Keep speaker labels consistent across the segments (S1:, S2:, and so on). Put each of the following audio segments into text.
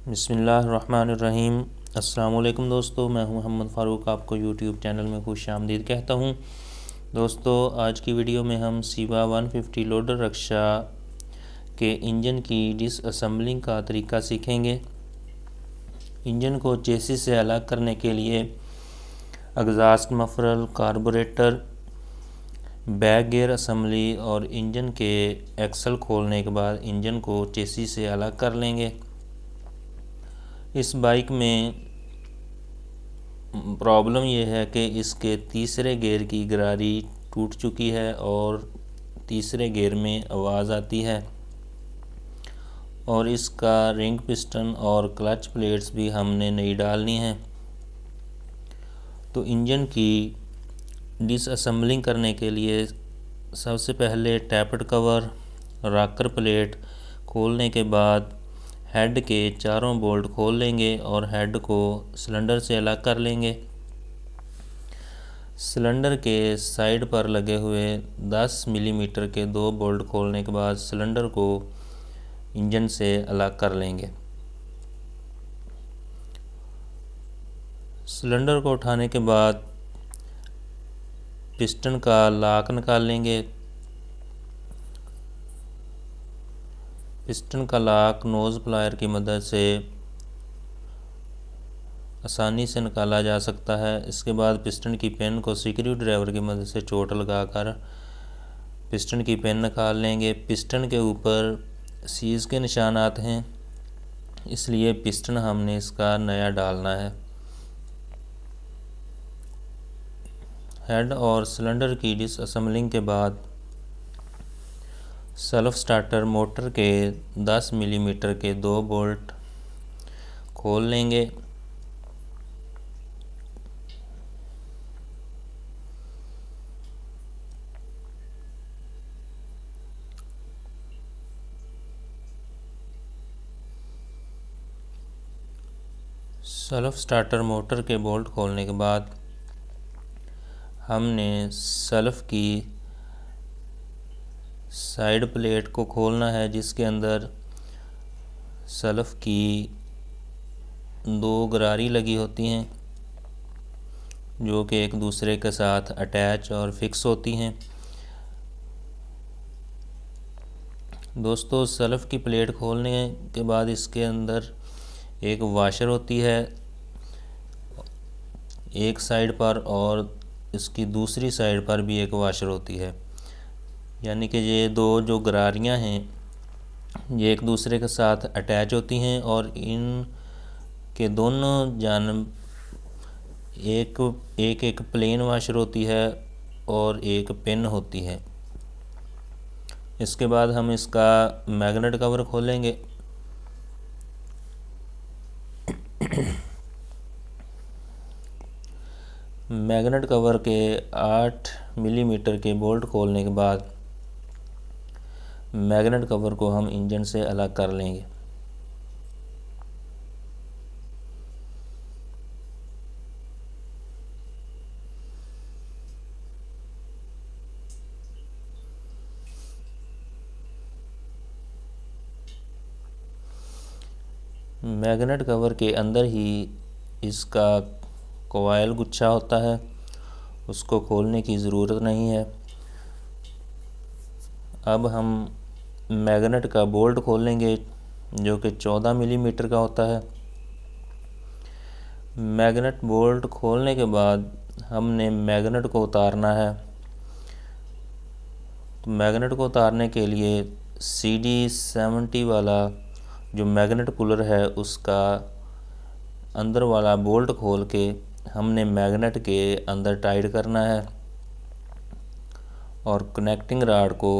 S1: बिस्मिल्लाहिर्रहमानिर्रहीम। अस्सलाम वालेकुम दोस्तों, मैं हूं मोहम्मद फ़ारूक, आपको यूट्यूब चैनल में खुश आमदीद कहता हूं। दोस्तों, आज की वीडियो में हम सीबा 150 लोडर रक्षा के इंजन की डिसअसेंबलिंग का तरीका सीखेंगे। इंजन को चेसिस से अलग करने के लिए exhaust muffler, carburettor, back gear assembly और इंजन के एक्सल खोलने के बाद इंजन को चेसिस से अलग कर लेंगे। इस बाइक में प्रॉब्लम यह है कि इसके तीसरे गियर की गरारी टूट चुकी है और तीसरे गियर में आवाज़ आती है और इसका रिंग पिस्टन और क्लच प्लेट्स भी हमने नई डालनी है। तो इंजन की डिसअसेंबलिंग करने के लिए सबसे पहले टैपर्ड कवर, रॉकर प्लेट खोलने के बाद हेड के चारों बोल्ट खोल लेंगे और हेड को सिलेंडर से अलग कर लेंगे। सिलेंडर के साइड पर लगे हुए 10 मिलीमीटर के दो बोल्ट खोलने के बाद सिलेंडर को इंजन से अलग कर लेंगे। सिलेंडर को उठाने के बाद पिस्टन का लॉक निकाल लेंगे। पिस्टन का लॉक नोज़ प्लायर की मदद से आसानी से निकाला जा सकता है। इसके बाद पिस्टन की पिन को स्क्रू ड्राइवर की मदद से चोट लगाकर पिस्टन की पिन निकाल लेंगे। पिस्टन के ऊपर सीज़ के निशानात हैं, इसलिए पिस्टन हमने इसका नया डालना है। हेड और सिलेंडर की डिसअसेंबलिंग के बाद सेल्फ स्टार्टर मोटर के 10 मिलीमीटर के दो बोल्ट खोल लेंगे। सेल्फ स्टार्टर मोटर के बोल्ट खोलने के बाद हमने सेल्फ की साइड प्लेट को खोलना है, जिसके अंदर सेल्फ की दो गरारी लगी होती हैं जो कि एक दूसरे के साथ अटैच और फिक्स होती हैं। दोस्तों, सेल्फ की प्लेट खोलने के बाद इसके अंदर एक वाशर होती है एक साइड पर और इसकी दूसरी साइड पर भी एक वाशर होती है, यानी कि ये दो जो गरारियां हैं ये एक दूसरे के साथ अटैच होती हैं और इन के दोनों जानब एक एक एक प्लेन वाशर होती है और एक पिन होती है। इसके बाद हम इसका मैग्नेट कवर खोलेंगे। मैग्नेट कवर के 8 मिलीमीटर के बोल्ट खोलने के बाद मैग्नेट कवर को हम इंजन से अलग कर लेंगे। मैग्नेट कवर के अंदर ही इसका कोयल गुच्छा होता है, उसको खोलने की ज़रूरत नहीं है। अब हम मैग्नेट का बोल्ट खोलेंगे जो कि 14 मिलीमीटर का होता है। मैग्नेट बोल्ट खोलने के बाद हमने मैग्नेट को उतारना है। तो मैग्नेट को उतारने के लिए CD70 वाला जो मैग्नेट पुलर है उसका अंदर वाला बोल्ट खोल के हमने मैग्नेट के अंदर टाइट करना है और कनेक्टिंग रॉड को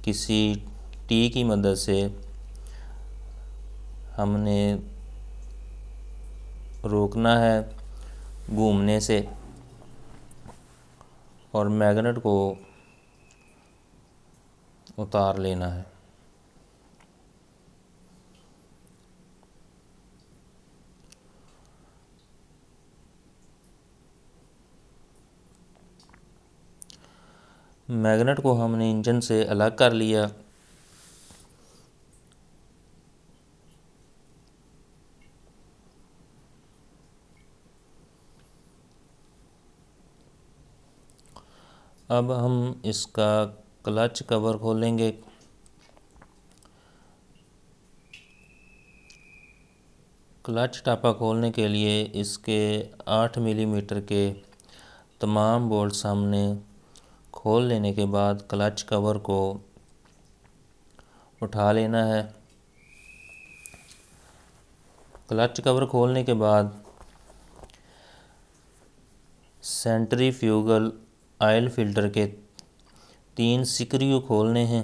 S1: किसी टी की मदद से हमने रोकना है घूमने से और मैग्नेट को उतार लेना है। मैग्नेट को हमने इंजन से अलग कर लिया। अब हम इसका क्लच कवर खोलेंगे। क्लच टापा खोलने के लिए इसके 8 मिलीमीटर के तमाम बोल्ट्स हमने खोल लेने के बाद क्लच कवर को उठा लेना है। क्लच कवर खोलने के बाद सेंट्रीफ्यूगल ऑयल फिल्टर के 3 स्क्रू खोलने हैं।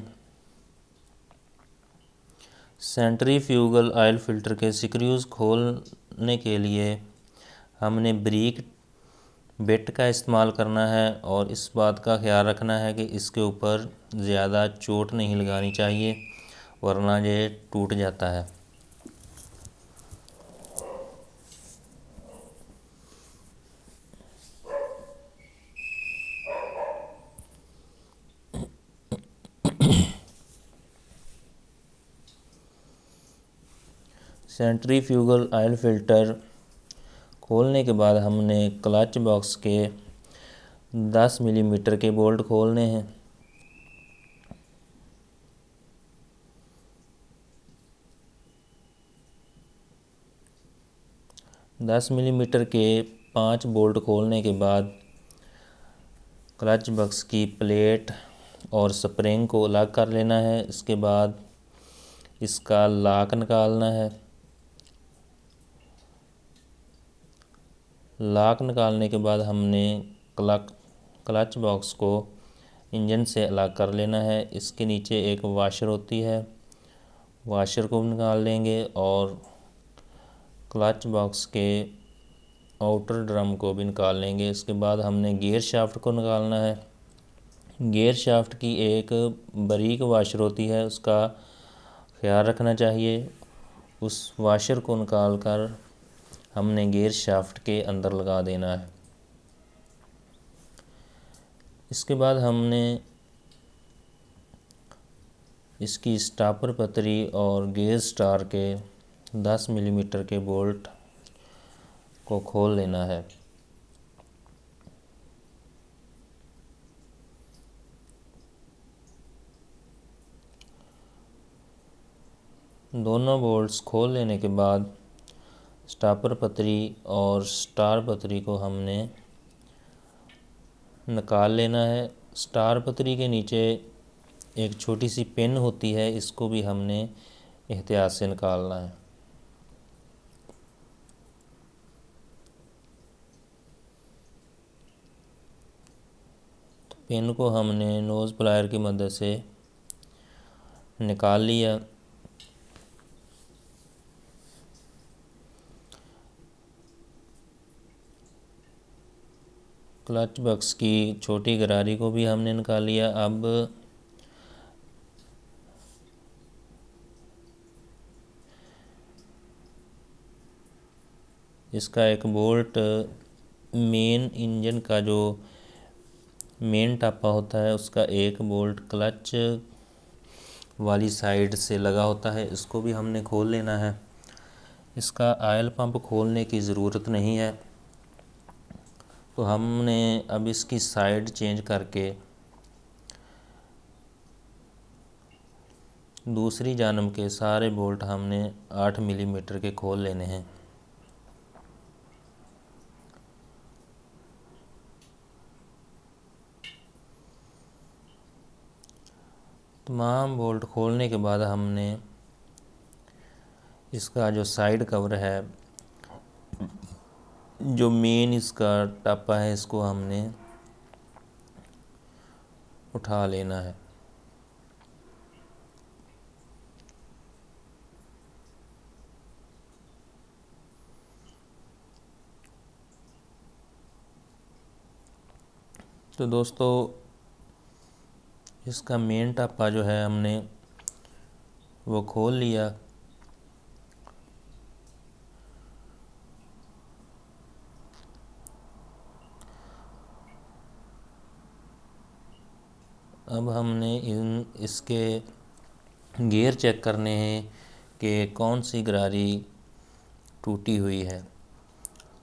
S1: सेंट्रीफ्यूगल ऑयल फिल्टर के स्क्रूज खोलने के लिए हमने ब्रिक बिट का इस्तेमाल करना है और इस बात का ख्याल रखना है कि इसके ऊपर ज़्यादा चोट नहीं लगानी चाहिए, वरना ये टूट जाता है। सेंट्रीफ्यूगल ऑयल फिल्टर खोलने के बाद हमने क्लच बॉक्स के 10 मिलीमीटर के बोल्ट खोलने हैं। दस मिलीमीटर के 5 बोल्ट खोलने के बाद क्लच बॉक्स की प्लेट और स्प्रिंग को अलग कर लेना है। इसके बाद इसका लॉक निकालना है। लॉक निकालने के बाद हमने क्लच बॉक्स को इंजन से अलग कर लेना है। इसके नीचे एक वाशर होती है, वाशर को निकाल लेंगे और क्लच बॉक्स के आउटर ड्रम को भी निकाल लेंगे। इसके बाद हमने गियर शाफ्ट को निकालना है। गियर शाफ्ट की एक बारीक वाशर होती है, उसका ख्याल रखना चाहिए। उस वाशर को निकाल कर हमने गियर शाफ्ट के अंदर लगा देना है। इसके बाद हमने इसकी स्टॉपर पतरी और गियर स्टार के 10 मिलीमीटर के बोल्ट को खोल लेना है। दोनों बोल्ट्स खोल लेने के बाद स्टॉपर पतरी और स्टार पतरी को हमने निकाल लेना है। स्टार पतरी के नीचे एक छोटी सी पिन होती है, इसको भी हमने एहतियात से निकालना है। तो पिन को हमने नोज़ प्लायर की मदद से निकाल लिया। क्लच बॉक्स की छोटी गरारी को भी हमने निकाल लिया। अब इसका एक बोल्ट मेन इंजन का जो मेन टापा होता है उसका एक बोल्ट क्लच वाली साइड से लगा होता है, इसको भी हमने खोल लेना है। इसका ऑयल पंप खोलने की ज़रूरत नहीं है, तो हमने अब इसकी साइड चेंज करके दूसरी जानब के सारे बोल्ट हमने 8 मिलीमीटर के खोल लेने हैं। तमाम बोल्ट खोलने के बाद हमने इसका जो साइड कवर है, जो मेन इसका टापा है, इसको हमने उठा लेना है। तो दोस्तों इसका मेन टापा जो है हमने वो खोल लिया। अब हमने इसके गियर चेक करने हैं कि कौन सी गरारी टूटी हुई है।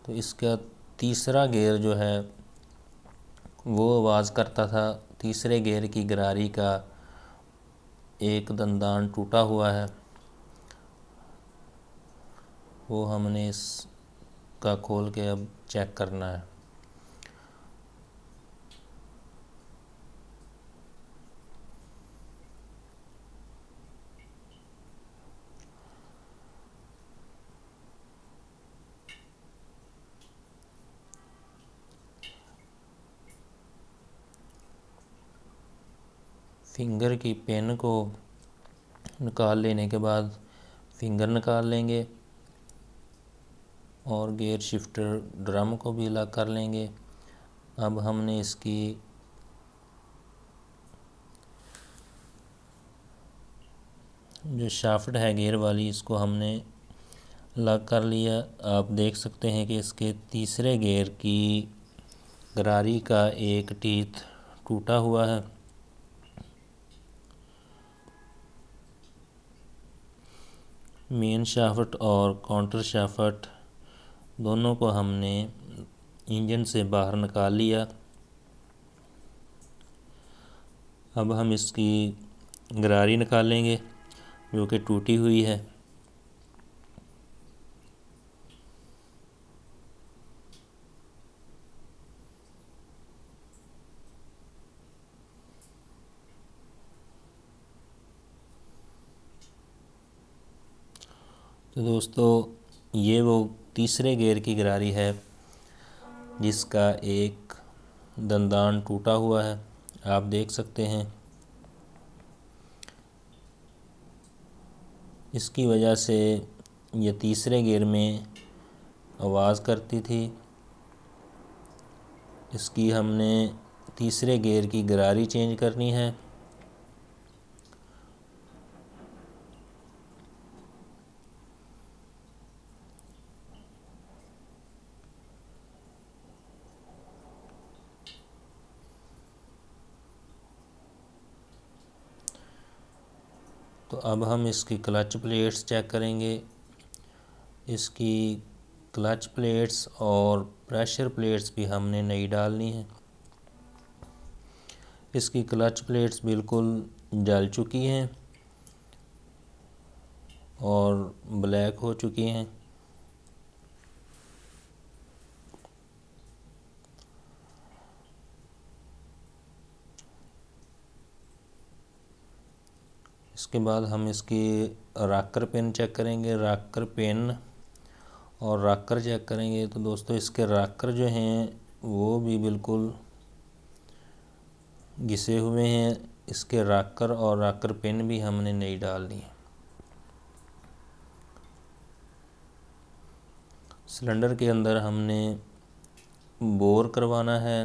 S1: तो इसका तीसरा गियर जो है वो आवाज़ करता था। तीसरे गियर की गरारी का एक दंदान टूटा हुआ है, वो हमने इसका खोल के अब चेक करना है। फिंगर की पेन को निकाल लेने के बाद फिंगर निकाल लेंगे और गियर शिफ्टर ड्रम को भी अलग कर लेंगे। अब हमने इसकी जो शाफ्ट है गियर वाली, इसको हमने अलग कर लिया। आप देख सकते हैं कि इसके तीसरे गियर की गरारी का एक टीथ टूटा हुआ है। मेन शाफ्ट और काउंटर शाफ्ट दोनों को हमने इंजन से बाहर निकाल लिया। अब हम इसकी गरारी निकालेंगे जो कि टूटी हुई है। तो दोस्तों, ये वो तीसरे गियर की गरारी है जिसका एक दंदान टूटा हुआ है, आप देख सकते हैं। इसकी वजह से ये तीसरे गियर में आवाज़ करती थी। इसकी हमने तीसरे गियर की गरारी चेंज करनी है। तो अब हम इसकी क्लच प्लेट्स चेक करेंगे। इसकी क्लच प्लेट्स और प्रेशर प्लेट्स भी हमने नई डालनी है। इसकी क्लच प्लेट्स बिल्कुल जल चुकी हैं और ब्लैक हो चुकी हैं। इसके बाद हम इसकी रॉकर पिन चेक करेंगे। रॉकर पिन और रॉकर चेक करेंगे। तो दोस्तों, इसके रॉकर जो हैं वो भी बिल्कुल घिसे हुए हैं। इसके रॉकर और रॉकर पिन भी हमने नई डालनी है। सिलेंडर के अंदर हमने बोर करवाना है